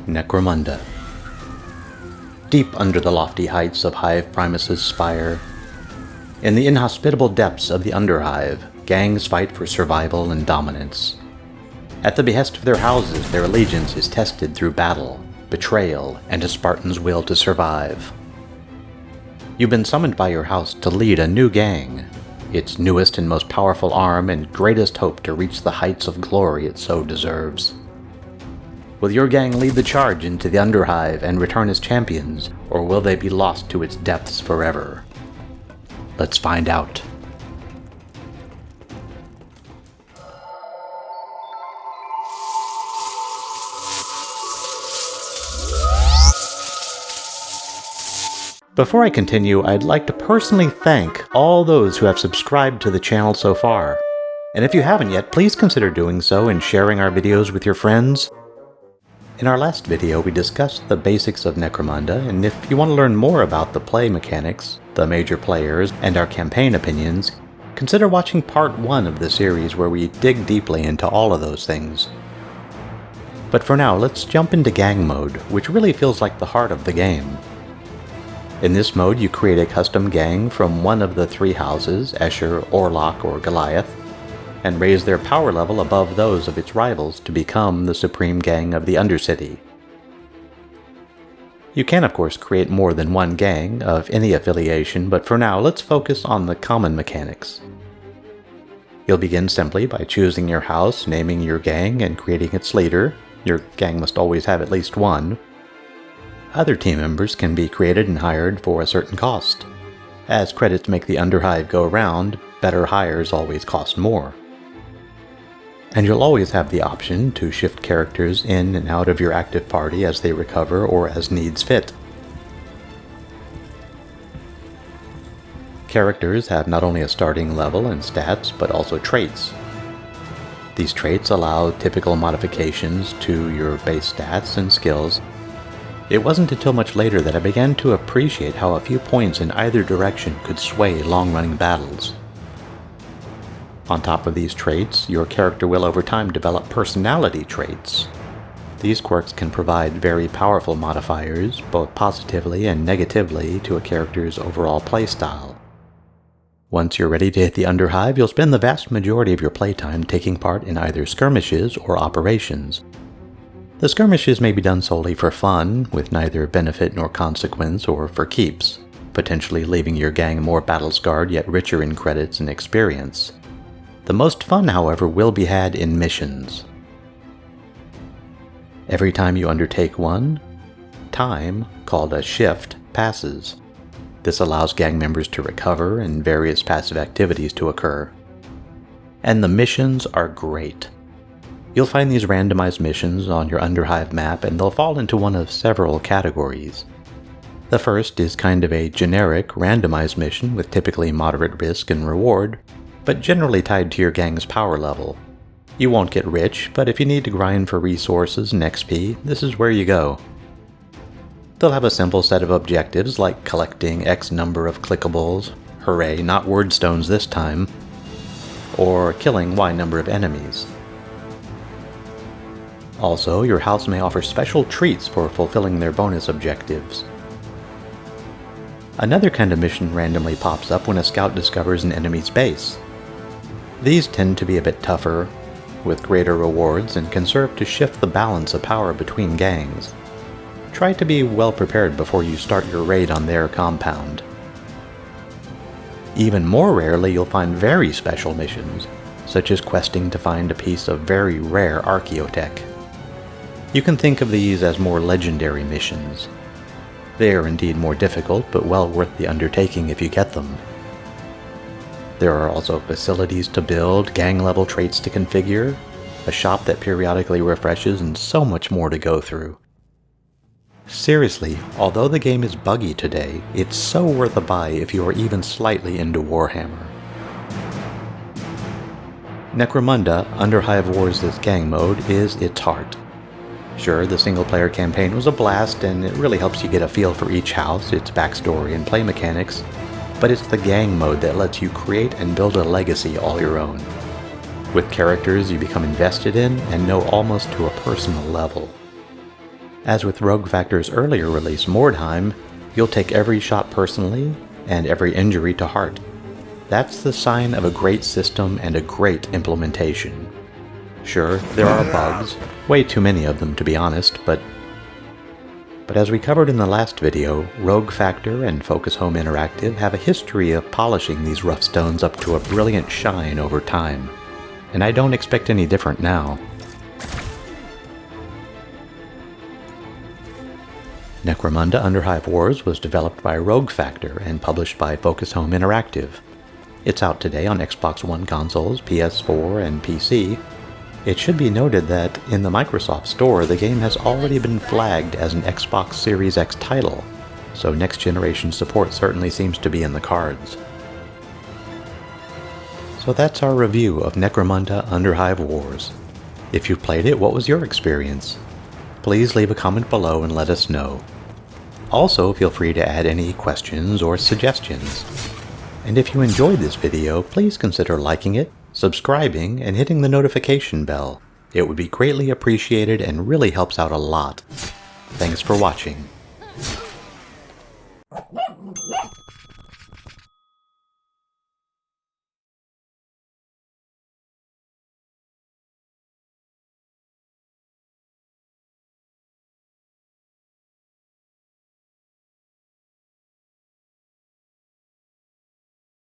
Necromunda. Deep under the lofty heights of Hive Primus's spire, in the inhospitable depths of the Underhive, gangs fight for survival and dominance. At the behest of their houses, their allegiance is tested through battle, betrayal, and a Spartan's will to survive. You've been summoned by your house to lead a new gang, its newest and most powerful arm and greatest hope to reach the heights of glory it so deserves. Will your gang lead the charge into the Underhive and return as champions, or will they be lost to its depths forever? Let's find out. Before I continue, I'd like to personally thank all those who have subscribed to the channel so far. And if you haven't yet, please consider doing so and sharing our videos with your friends. In our last video, we discussed the basics of Necromunda, and if you want to learn more about the play mechanics, the major players, and our campaign opinions, consider watching part 1 of the series where we dig deeply into all of those things. But for now, let's jump into gang mode, which really feels like the heart of the game. In this mode, you create a custom gang from one of the 3 houses, Escher, Orlok, or Goliath, and raise their power level above those of its rivals to become the supreme gang of the Undercity. You can of course create more than one gang of any affiliation, but for now let's focus on the common mechanics. You'll begin simply by choosing your house, naming your gang, and creating its leader. Your gang must always have at least one. Other team members can be created and hired for a certain cost. As credits make the Underhive go round, better hires always cost more. And you'll always have the option to shift characters in and out of your active party as they recover or as needs fit. Characters have not only a starting level and stats, but also traits. These traits allow typical modifications to your base stats and skills. It wasn't until much later that I began to appreciate how a few points in either direction could sway long-running battles. On top of these traits, your character will over time develop personality traits. These quirks can provide very powerful modifiers, both positively and negatively, to a character's overall playstyle. Once you're ready to hit the Underhive, you'll spend the vast majority of your playtime taking part in either skirmishes or operations. The skirmishes may be done solely for fun, with neither benefit nor consequence, or for keeps, potentially leaving your gang more battle-scarred yet richer in credits and experience. The most fun, however, will be had in missions. Every time you undertake one, time, called a shift, passes. This allows gang members to recover and various passive activities to occur. And the missions are great. You'll find these randomized missions on your Underhive map, and they'll fall into one of several categories. The first is kind of a generic, randomized mission with typically moderate risk and reward, but generally tied to your gang's power level. You won't get rich, but if you need to grind for resources and XP, this is where you go. They'll have a simple set of objectives like collecting X number of clickables, hooray, not word stones this time, or killing Y number of enemies. Also, your house may offer special treats for fulfilling their bonus objectives. Another kind of mission randomly pops up when a scout discovers an enemy's base. These tend to be a bit tougher, with greater rewards, and can serve to shift the balance of power between gangs. Try to be well prepared before you start your raid on their compound. Even more rarely, you'll find very special missions, such as questing to find a piece of very rare archaeotech. You can think of these as more legendary missions. They are indeed more difficult, but well worth the undertaking if you get them. There are also facilities to build, gang-level traits to configure, a shop that periodically refreshes, and so much more to go through. Seriously, although the game is buggy today, it's so worth a buy if you are even slightly into Warhammer. Necromunda, Underhive Wars' gang mode, is its heart. Sure, the single-player campaign was a blast, and it really helps you get a feel for each house, its backstory and play mechanics, but it's the gang mode that lets you create and build a legacy all your own. With characters you become invested in and know almost to a personal level. As with Rogue Factor's earlier release, Mordheim, you'll take every shot personally and every injury to heart. That's the sign of a great system and a great implementation. Sure, there are bugs, way too many of them to be honest, but as we covered in the last video, Rogue Factor and Focus Home Interactive have a history of polishing these rough stones up to a brilliant shine over time, and I don't expect any different now. Necromunda Underhive Wars was developed by Rogue Factor and published by Focus Home Interactive. It's out today on Xbox One consoles, PS4, and PC. It should be noted that in the Microsoft Store, the game has already been flagged as an Xbox Series X title, so next-generation support certainly seems to be in the cards. So that's our review of Necromunda Underhive Wars. If you played it, what was your experience? Please leave a comment below and let us know. Also, feel free to add any questions or suggestions. And if you enjoyed this video, please consider liking it, subscribing, and hitting the notification bell. It would be greatly appreciated and really helps out a lot. Thanks for watching.